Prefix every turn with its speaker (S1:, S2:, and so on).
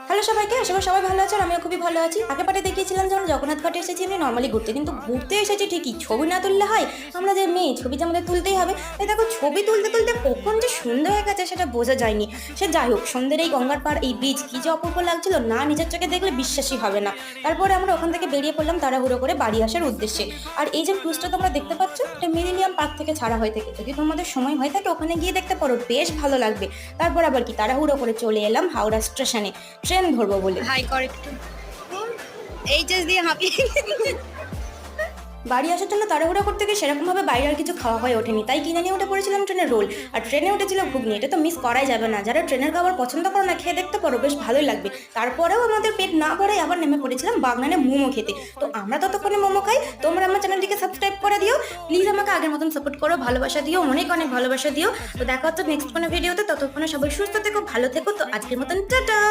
S1: Hello সবাইকে, আশা করি সবাই ভালো আছে আর আমিও খুবই ভালো আছি। আগের পার্টে দেখিয়েছিলাম যখন জগন্নাথ ঘাটে এসেছি আমি নর্মালি ঘুরতে, কিন্তু ঘুরতে এসেছি ঠিকই, ছবি না তুললে হয়? আমরা যে মেয়ে, ছবি যে আমাদের তুলতেই হবে। তাই দেখো, ছবি তুলতে তুলতে কখন যে সন্ধ্যে হয়ে গেছে সেটা বোঝা যায়নি। সে যাই হোক, সন্ধ্যের এই গঙ্গার পাড়, এই ব্রিজ কি যে অপূর্ব লাগছিল না, নিজের চোখে দেখলে বিশ্বাসই হবে না। তারপরে আমরা ওখান থেকে বেরিয়ে পড়লাম তাড়াহুড়ো করে বাড়ি আসার উদ্দেশ্যে। আর এই যে ক্রুজটা তোমরা দেখতে পাচ্ছ, এটা মিলেনিয়াম পার্ক থেকে ছাড়া হয়ে থাকে। যদি তোমাদের সময় হয়ে থাকে ওখানে গিয়ে দেখতে পারো, বেশ ভালো লাগবে। তারপর আবার কি তাড়াহুড়ো করে চলে এলাম হাওড়া স্টেশনে ট্রেন ধরবো বলে।
S2: হাই কর একটু, এইচএস দিয়ে হাঁপিয়ে
S1: বাড়ি আসার জন্য তাড়াহুড়া করতে গিয়ে সেরকমভাবে বাইরে আর কিছু খাওয়া হয়ে ওঠেনি, তাই কিনে নিয়ে উঠে পড়েছিলাম ট্রেনের রোল। আর ট্রেনে উঠেছিল ঘুগনি, এটা তো মিস করাই যাবে না। যারা ট্রেনের খাবার পছন্দ করো না, খেয়ে দেখতে পারো, বেশ ভালোই লাগবে। তারপরেও আমাদের পেট না ভরে আবার নেমে পড়েছিলাম বাগনানে মোমো খেতে। তো আমরা ততক্ষণে মোমো খাই, তোমরা আমার চ্যানেলটিকে সাবস্ক্রাইব করে দিও প্লিজ, আমাকে আগের মতন সাপোর্ট করো, ভালোবাসা দিও, অনেক অনেক ভালোবাসা দিও। তো দেখা হচ্ছে নেক্সট কোনো ভিডিওতে, ততক্ষণে সবাই সুস্থ থেকো, ভালো থেকো। তো আজকের মতন টাটা।